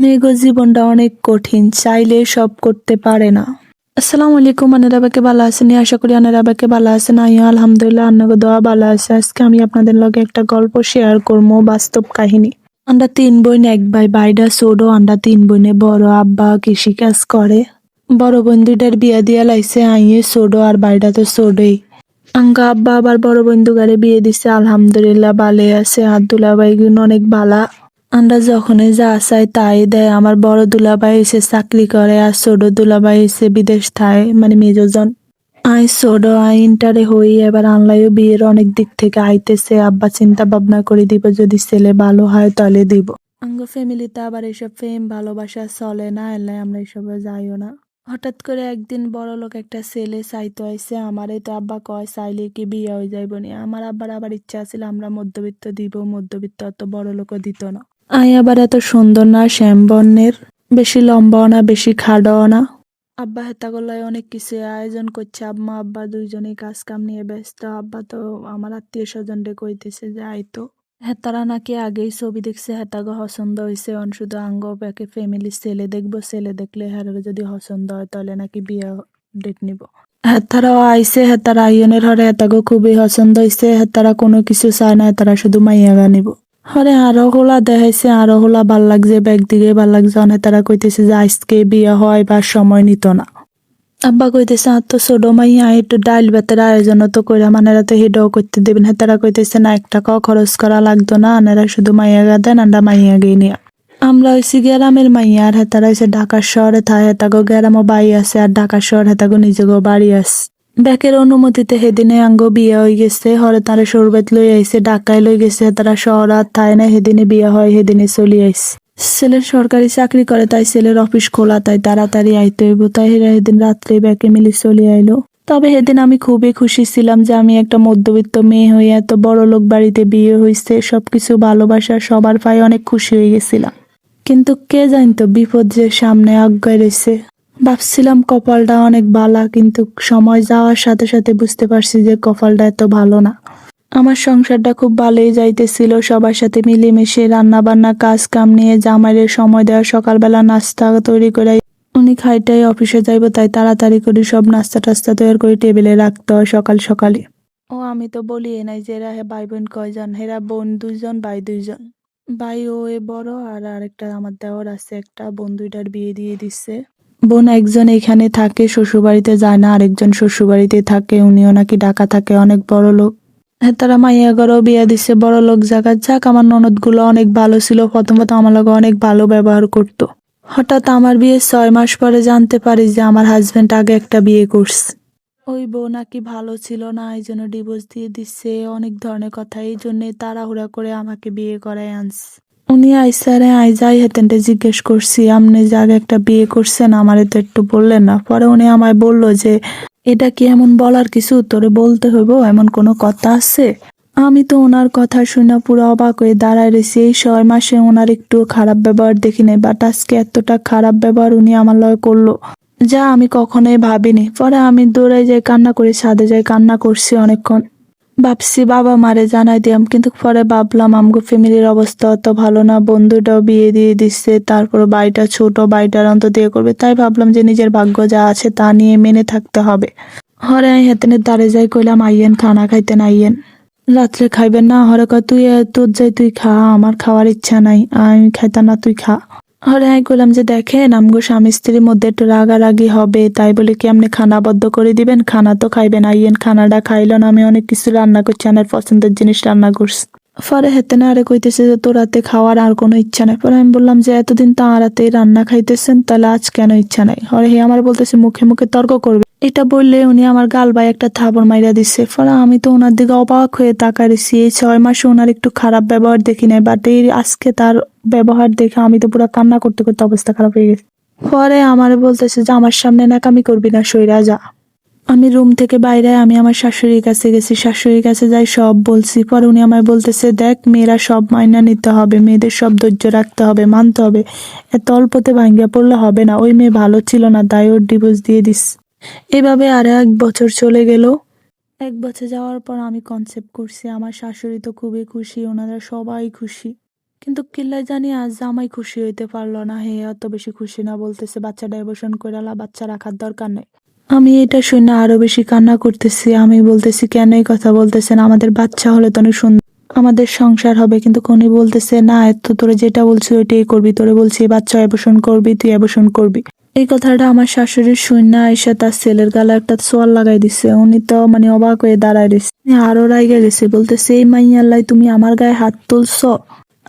মেয়েগো জীবনটা অনেক কঠিন, চাইলে সব করতে পারে না। আসসালামু আলাইকুম, আনারাবাকে ভালো আছেন? আশা করি আনারাবাকে ভালো আছেন। আমিও আলহামদুলিল্লাহ, আন্নাগো দোয়া ভালো আছে। আজকে আমি আপনাদের লগে একটা গল্প শেয়ার করবো, বাস্তব কাহিনী। আমরা 3 বোন, 1 ভাই। ভাইটা ছোট, আমরা 3 বোনে বড়। আব্বা কৃষিকাজ করে। বড় বোন 2টার বিয়া দিয়া লাইছে, আইয়ে ছোট, আর ভাইটা তো ছোটই। আঙ্গা আব্বা আবার বড় বোন দুগারে বিয়ে দিছে, আলহামদুলিল্লাহ ভালোই আছে। আর দুলাভাই গুণ অনেক ভালা। আমরা যখনই যা চাই তাই দেয়। আমার বড় দুলাভাই এসে চাকরি করে, আর ছোট দুলাভাই এসে বিদেশ থাকে, মানে মেজোজন। আই ছোট, আই ইন্টারে হই, এবার আনলাইও বিয়ের অনেক দিক থেকে আইতেছে। আব্বা চিন্তা ভাবনা করে দিব, যদি ছেলে ভালো হয় তাহলে দিব। আঙ্গ ফ্যামিলিতে আবার এসব প্রেম ভালোবাসা চলে না, এলাই আমরা এসবে যাইও না। হঠাৎ করে একদিন বড়লোক একটা ছেলে চাইতে আইছে আমারে, তো আব্বা কয় চাইলে কি বিয়ে হয়ে যাইব নি। আমার আব্বার আবার ইচ্ছা ছিল আমরা মধ্যবিত্ত দিব, মধ্যবিত্ত অত বড়লোকও দিত না। আই আবার এত সুন্দর না, শ্যাম বর্ণের, বেশি লম্বাও না বেশি খাড়াও না। আব্বা হেতাগোলায় অনেক কিছু আয়োজন করছে। আম্মা আব্বা দুইজনেই কাজ কাম নিয়ে ব্যস্ত। আব্বা তো আমার আত্মীয় স্বজনরে কইতেছে যে আইতো। হেতারা নাকি আগেই ছবি দেখছে, হেতাগো পছন্দ হয়েছে, শুধু আঙ্গ ব্যাকে ফ্যামিলির ছেলে দেখবো, ছেলে দেখলে হেরার যদি পছন্দ হয় তাহলে নাকি বিয়া ডেট নিব। হেতারাও আইছে, হেতারা আইনের হরে হেতাগো খুবই পছন্দ হয়েছে। হেতারা কোনো কিছু চায় না, হেতারা শুধু মাইয়াগা নিব। হরে আরো হোলা দেখাইছে, আরো হোলা ভাল লাগছে, ব্যাগ দিকে ভাল লাগছে। অনেক তারা কইতেছে যে আজকে বিয়ে হয় বা সময় নিত না। আব্বা কইতেছে আর তো ছোট মাইয়া, একটু ডাইল ভাতের আয়োজন তো কইরা মানেরা তো হিডও করতে দেবেন। হেতারা কইতেছে না, 1 টাকাও খরচ করা লাগতো না, আনারা শুধু মাইয়াগা দেন, আমরা মাইয়াগে নিয়া। আমরা হইছি গ্রামের মাইয়া, আর হেতারা হইছে ঢাকার শহরে থাকে। হেতাগো গ্রামও বাড়ি আছে, আর ঢাকার শহর হেতাগো নিজেগো বাড়ি আছে। ব্যাকের অনুমতিতে সেদিনে আঙ্গ বিয়া হয়ে গেছে। হরে তারা সরবেত লই আইছে, ঢাকায় লই গেছে। তারা শহর আর থায় না, সেদিনে বিয়া হয়, সেদিনে চলি আইছে। ছেলের সরকারি চাকরি করে, তাই ছেলের অফিস খোলা, তাই তাড়াতাড়ি আইতে হইব। তাই হেরা সেদিন রাত্রে ব্যাকে মিলে চলে আইলো। তবে সেদিন আমি খুবই খুশি ছিলাম যে আমি একটা মধ্যবিত্ত মেয়ে হয়ে এত বড় লোক বাড়িতে বিয়ে হইছে। সবকিছু ভালোবাসা সবার পায়ে অনেক খুশি হয়ে গেছিলাম। কিন্তু কে জানতো বিপদ যে সামনে আগায় রয়েছে। ভাবছিলাম কপালটা অনেক ভালা, কিন্তু সময় যাওয়ার সাথে সাথে বুঝতে পারছি যে কপালটা এত ভালো না। আমার সংসারটা খুব ভালোই যাইতেছিল, সবার সাথে মিলেমিশে রান্না বান্না কাজ কাম নিয়ে, জামাইয়ের সময় দেওয়া, সকালবেলা নাস্তা তৈরি করে উনি খাইটাই অফিসে যাইব, তাই তাড়াতাড়ি করে সব নাস্তা টাস্তা তৈরি করে টেবিলে রাখতে হয় সকাল সকালে। ও আমি তো বলি নাই যে এরা ভাই বোন কয়জন, হেরা বোন 2জন, ভাই 2জন। ভাই ও এ বড়, আর আরেকটা আমার দেওর আছে একটা, বোন 2টার বিয়ে দিয়ে দিচ্ছে। বোন একজন এখানে থাকে, শ্বশুরবাড়িতে যায় না, আরেকজন শ্বশুরবাড়িতে থাকে, উনিও নাকি ঢাকা থাকে, অনেক বড় লোক। হ্যাঁ, তারা মাইয়া ঘরেও বিয়া দিচ্ছে বড় লোক জায়গা। যাক, আমার ননদ গুলো অনেক ভালো ছিল, প্রথম প্রথম আমার লগে অনেক ভালো ব্যবহার করতো। হঠাৎ আমার বিয়ে 6 মাস পরে জানতে পারি যে আমার হাজবেন্ড আগে একটা বিয়ে করছে। ওই বউ নাকি ভালো ছিল না, এই জন্য ডিভোর্স দিয়ে দিচ্ছে, অনেক ধরনের কথা। এই জন্যে তাড়াহুড়া করে আমাকে বিয়ে করায় আনছে। উনি আইসারে আই যাই হেতেনটে জিজ্ঞেস করছি, আপনি যে আগে একটা বিয়ে করছেন আমারে তো একটু বললেন না। পরে উনি আমায় বলল যে এটা কি এমন বলার কিছু, তোরে বলতে হইব এমন কোনো কথা আছে? আমি তো ওনার কথা শুনে পুরো অবাক হয়ে দাঁড়ায় রয়েছি। এই 6 মাসে ওনার একটু খারাপ ব্যবহার দেখি নাই, বাট আজকে এতটা খারাপ ব্যবহার উনি আমার লগে করলো যা আমি কখনোই ভাবিনি। পরে আমি দৌড়াই যাই, কান্না করে ছাদে যাই, কান্না করছি অনেকক্ষণ। ভাবছি বাবা মারে জানাই দিয়াম, কিন্তু পরে ভাবলাম আমগো ফ্যামিলির অবস্থা অত ভালো না, বন্ধুটাও বিয়ে দিয়ে দিচ্ছে, তারপর বাড়িটা ছোট, বাড়িটার অন্ত দিয়ে করবে, তাই ভাবলাম যে নিজের ভাগ্য যা আছে তা নিয়ে মেনে থাকতে হবে। হরে আমি হেতেনের দ্বারে যাই, কইলাম আইয়েন খানা খাইতেন, আইয়েন রাত্রে খাইবেন না? হরে কয় তুই তোর যাই তুই খা, আমার খাওয়ার ইচ্ছা নাই, আমি খাইতাম না, তুই খা। হরে আমি কইলাম যে দেখেন আমগো স্বামী স্ত্রীর মধ্যে একটু রাগারাগি হবে, তাই বলে কি আপনি খানা বদ্ধ করে দিবেন? খানা তো খাইবেন, আইয়েন খানাটা খাইলো না। আমি অনেক কিছু রান্না করছি, আমার পছন্দের জিনিস রান্না করছি। পরে হেতে না আরে কইতেছে যে তোর রাতে খাওয়ার আর কোনো ইচ্ছা নাই। পরে আমি বললাম যে এতদিন তো আমার রাতেই রান্না খাইতেছেন, তাহলে আজ কেন ইচ্ছা নাই? হরে হে আমার বলতেছে মুখে মুখে তর্ক করবে। এটা বললে উনি আমার গাল বাই একটা থাবড় মাইরা দিচ্ছে। ফলে আমি তো ওনার দিকে অবাক হয়ে তাকায় রইছি। এই 6 মাসে ওনার একটু খারাপ ব্যবহার দেখি নাই, বাট এই আজকে তার ব্যবহার দেখে আমি তো পুরো কান্না করতে করতে অবস্থা খারাপ হয়ে গেছে। পরে আমারে বলতেছে যে আমার সামনে ন্যাকামি করবি না, সইরা যা। আমি রুম থেকে বাইরে আমি আমার শাশুড়ির কাছে গেছি, শাশুড়ির কাছে যাই সব বলছি। পরে উনি আমায় বলতেছে দেখ, মেয়েরা সব মাইনা নিতে হবে, মেয়েদের সব ধৈর্য রাখতে হবে, মানতে হবে, এত অল্পতে ভাঙ্গিয়া পড়লে হবে না। ওই মেয়ে ভালো ছিল না, তাই ওর ডিভোর্স দিয়ে দিস। এভাবে আর 1 বছর চলে গেল। 1 বছর যাওয়ার পর আমি কনসেপ্ট করছি। আমার শাশুড়ি তো খুবই খুশি, ওনারা সবাই খুশি। কিন্তু কিল্লাই জানি আজ জামাই খুশি হইতে পারলো না, হে অত বেশি খুশি না, বলতেছে বাচ্চা ডাইভোশন কইরালা, বাচ্চা রাখার দরকার নেই। আমি এটা শুনে আরো বেশি কান্না করতেছি। আমি বলতেছি কেন এই কথা বলতেছেন, আমাদের বাচ্চা হলে তো অনেক সুন্দর, আমাদের সংসার হবে। কিন্তু উনি বলতেছে না, এত তোরে যেটা বলছি ওইটাই করবি, তোরে বলছি বাচ্চা অ্যাবর্শন করবি, তুই অ্যাবর্শন করবি। এই কথাটা আমার শাশুড়ির শুনে আইসা তার ছেলের গালে একটা সোয়াল লাগাই দিছে। উনি তো মানে অবাক হয়ে দাঁড়ায় রয়েছে, আরো রাইগা গেছে, বলতেছে এই মাইয়াল্লাই তুমি আমার গায়ে হাত তুলছো।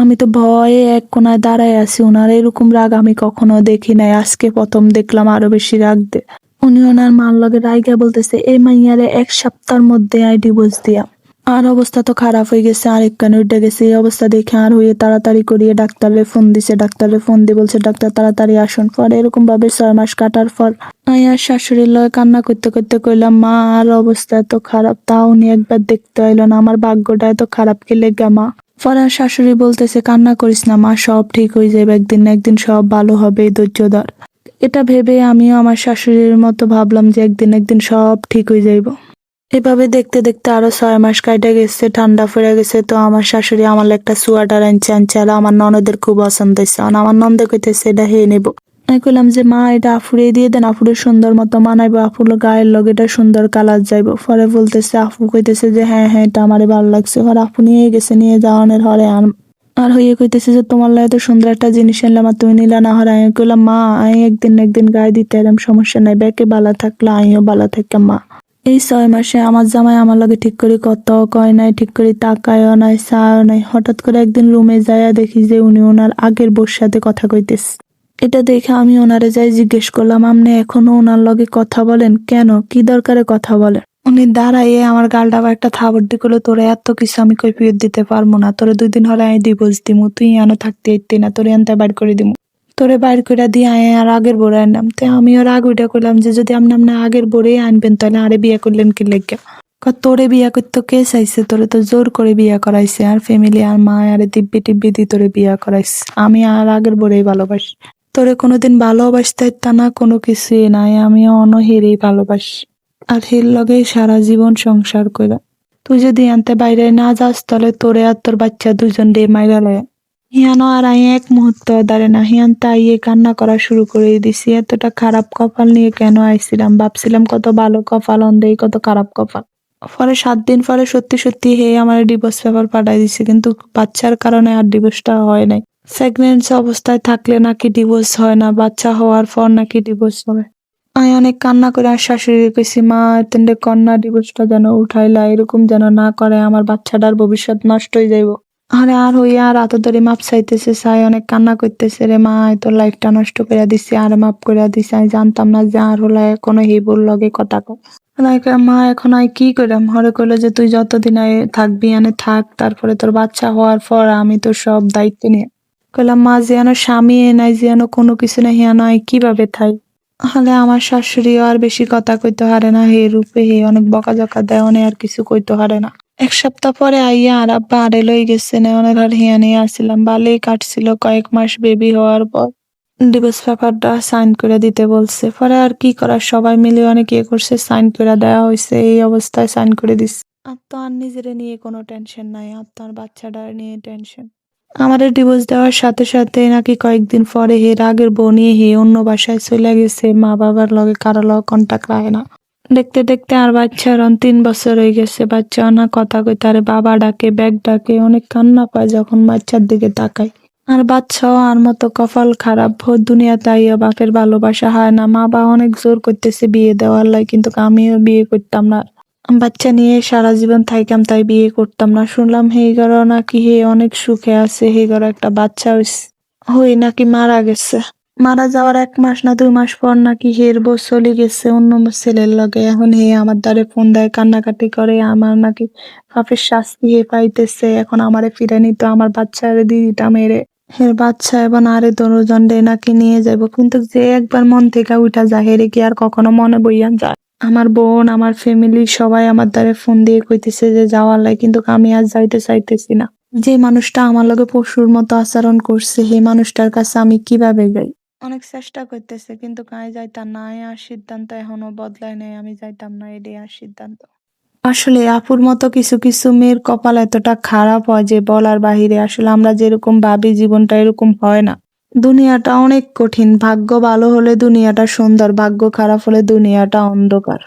আমি তো ভয়ে এক কোনায় দাঁড়ায় আছি, ওনার এরকম রাগ আমি কখনো দেখি নাই, আজকে প্রথম দেখলাম আরো বেশি রাগ দে। উনি ওনার মার লগে রাইগা বলতেছে এই মাইয়ারে 1 সপ্তাহের মধ্যে আই ডিভোর্স দিয়া। আর অবস্থা তো খারাপ হয়ে গেছে, আরেক কানে উঠে গেছে। এই অবস্থা দেখে আর হয়ে তাড়াতাড়ি করিয়ে ডাক্তারে ফোন দিছে, ডাক্তারে ফোন দিয়ে বলছে ডাক্তার তাড়াতাড়ি আসুন। পরে এরকম ভাবে 6 মাস কাটার পর আমি আর শাশুড়ির লগে কান্না করতে করতে কইলাম মা আর অবস্থা এত খারাপ, তাও উনি একবার দেখতে আইলো না, আমার ভাগ্যটা এত খারাপ কি লেগা মা। পরে আর শাশুড়ি বলতেছে কান্না করিস না মা, সব ঠিক হয়ে যাবে, একদিন না একদিন সব ভালো হবে, ধৈর্য ধর। এটা ভেবে আমিও আমার শাশুড়ির মতো ভাবলাম যে একদিন একদিন সব ঠিক হয়ে যাইব। এভাবে দেখতে দেখতে আরো 6 মাস কাইটা গেছে, ঠান্ডা পড়ে গেছে। তো আমার শাশুড়ি আমার লাগি একটা সোয়েটার আনছে আর আমার ননদের খুব পছন্দ হয়েছে। আর আমার ননদে কইতেছে এটা হে নেব। আমি কইলাম যে মা এটা আফুরে দিয়ে দেন, আফুরে সুন্দর মতো মানাইবো, আফুর গায়ের লগে এটা সুন্দর কালার যাইবো। পরে বলতেছে আপু কইতেছে যে হ্যাঁ হ্যাঁ এটা আমারে ভালো লাগছে। পরে আপু নিয়ে গেছে, নিয়ে যাওয়ানোর হরে আর হইয়ে কইতেছে যে তোমার লাগে এত সুন্দর একটা জিনিস আনলাম আর তুমি নিলা না। হরে আমি কইলাম মা আমি একদিন না একদিন গায়ে দিতে এরম সমস্যা নাই, ব্যাকে বালা থাকলে আমিও বালা থাকা মা। এই 6 মাসে আমার জামাই আমার লগে ঠিক করে কথাও কয় নাই, ঠিক করে তাকায়ও নাই, চায়ও নাই। হঠাৎ করে একদিন রুমে যাইয়া দেখি যে উনি ওনার আগের বউর সাথে কথা কইতেছে। এটা দেখে আমি ওনারে যাই জিজ্ঞেস করলাম আপনি এখনো ওনার লগে কথা বলেন কেন, কি দরকারে কথা বলেন? উনি দাঁড়াইয়ে আমার গালটা একটা থাবড় দি করলো, তোরে এত কিছু আমি কৈফিয়ত দিতে পারবো না, তোরে 2 দিন হলে আমি ডিভোর্স দিমু, তুই এনো থাকতে ইত্তি না, তোরে এনতে বাইর করে দিমু, তোরে বাইর করে দিয়ে আয় আর আগের বড়ে আনলাম। তো আমি ওর রাগ উইটা করলাম যে যদি আপনি আপনার আগের বড়ে আনবেন তাহলে আরে বিয়ে করলেন কি লেগে? তোরে বিয়া করতে কে চাইছে, তোরে তো জোর করে বিয়া করাইছে, আর ফ্যামিলি আর মা আরে দিব্যি টিব্বি দি তোরে বিয়া করাইছে। আমি আর আগের বড়েই ভালোবাসি, তোরে কোনোদিন ভালোবাসতে তা না, কোনো কিছুই নাই, আমি অনহিরেই ভালোবাসি আর হির লগেই সারা জীবন সংসার কইরা। তুই যদি আনতে বাইরে না যাস তাহলে তোরে আর তোর বাচ্চা 2জন রে মাইরা লয়। হিয়ানো আর আই এক মুহূর্ত দাঁড়ে না, হিয়ান তাইয়ে কান্না করা শুরু করে দিছি। এতটা খারাপ কপাল নিয়ে কেন আইছিলাম, ভাবছিলাম কত ভালো কপাল, অন্ধেই কত খারাপ কপাল। পরে 7 দিন পরে সত্যি সত্যি হে আমার ডিভোর্স পেপার পাঠাই দিছে, কিন্তু বাচ্চার কারণে আর ডিভোর্সটা হয় নাই। প্রেগন্যান্সি অবস্থায় থাকলে নাকি ডিভোর্স হয় না, বাচ্চা হওয়ার পর নাকি ডিভোর্স হবে। আমি অনেক কান্না করে আর শাশুড়ি কইছি মা এতেন্ডে কন্যা ডিভোর্সটা যেন উঠাইলা, এরকম যেন না করে, আমার বাচ্চাটার ভবিষ্যৎ নষ্ট হয়ে যাইব। আরে আর হইয়া আর এত ধরে মাপ চাইতেছে, চাই অনেক কান্না করতেছে, রে মা তোর লাইফটা নষ্ট করে দিছি, আর মাপ করে দিছি, আমি জানতাম না যে আর হলে কোনো হিবুর লগে কথা কয়। মা এখন আই কি কইরাম? হরে কইলো যে তুই যতদিন আয় থাকবি এনে থাক, তারপরে তোর বাচ্চা হওয়ার পর আমি তোর সব দায়িত্ব নিয়ে। কইলাম মা যেন স্বামী নাই, যেন কোনো কিছু নাই, হিয়া নয় কিভাবে থাই? হলে আমার শাশুড়ি আর বেশি কথা কইতে হারে না, হে রূপে হে অনেক বকাঝকা দেয়, অনেক আর কিছু কইতে হারে না। 1 সপ্তাহ পরে আইয়া আর আব্বা আরে লই গেছে, অনেক আর হিয়া নিয়ে আসছিলাম, ভালোই কাটছিল। কয়েক মাস বেবি হওয়ার পর ডিভোর্স পেপারটা সাইন করে দিতে বলছে। পরে আর কি করার, সবাই মিলে অনেক ইয়ে করছে, সাইন করে দেওয়া হয়েছে। এই অবস্থায় সাইন করে দিচ্ছে। আর তো আর নিজের নিয়ে কোনো টেনশন নাই, আর তো আর বাচ্চাটার নিয়ে টেনশন। আমাদের ডিভোর্স দেওয়ার সাথে সাথে নাকি কয়েকদিন পরে হের আগের বউ নিয়ে হে অন্য বাসায় চলে গেছে, মা বাবার লগে কারো লগে কন্টাক্ট রাখে না। দেখতে দেখতে আর বাচ্চার 3 বছর হয়ে গেছে, বাচ্চা না কথা কইতে আরে বাবা ডাকে, ব্যাগ ডাকে, অনেক কান্না পায় যখন বাচ্চার দিকে তাকায়। আর বাচ্চাও আর মতো কপাল খারাপ, ভোর দুনিয়াতে আইয়া বাপের ভালোবাসা হয় না। মা বাবা অনেক জোর করতেছে বিয়ে দেওয়ার লাই, কিন্তু আমিও বিয়ে করতাম না। বাচ্চা নিয়ে সারা জীবন থাইকাম, তাই বিয়ে করতাম না। শুনলাম হে ঘর নাকি হে অনেক সুখে আছে, হে ঘর একটা বাচ্চা হই নাকি মারা গেছে। মারা যাওয়ার 1 মাস না 2 মাস পর নাকি হের বউ চলে গেছে অন্য ছেলের লগে। এখন হে আমার দ্বারে ফোন দেয়, কান্নাকাটি করে, আমার নাকি পাপের শাস্তি হে পাইতেছে, এখন আমারে ফিরে নিত, আমার বাচ্চার দিদিটা মেরে হের বাচ্চা এবং আরে দনজন্ডে নাকি নিয়ে যাবো। কিন্তু যে একবার মন থেকে উঠা যায় হেরে কি আর কখনো মনে বইয়া যায়? আমার বোন আমার ফ্যামিলি সবাই আমার দ্বারে ফোন দিয়ে কইতেছে যে যাওয়ার লাই, কিন্তু আমি আর যাইতে চাইতেছি না। যে মানুষটা আমার লগে পশুর মতো আচরণ করছে সেই মানুষটার কাছে আমি কিভাবে যাই? অনেক চেষ্টা করতেছে কিন্তু কাই যাইতাম না। আর সিদ্ধান্ত এখনো বদলায় নাই, আমি যাইতাম না, এটাই আর সিদ্ধান্ত। আসলে আপুর মতো কিছু কিছু মেয়ের কপাল এতটা খারাপ হয় যে বলার বাহিরে। আসলে আমরা যেরকম ভাবি জীবনটা এরকম হয় না। দুনিয়াটা অনেক কঠিন। ভাগ্য ভালো হলে দুনিয়াটা সুন্দর, ভাগ্য খারাপ হলে দুনিয়াটা অন্ধকার।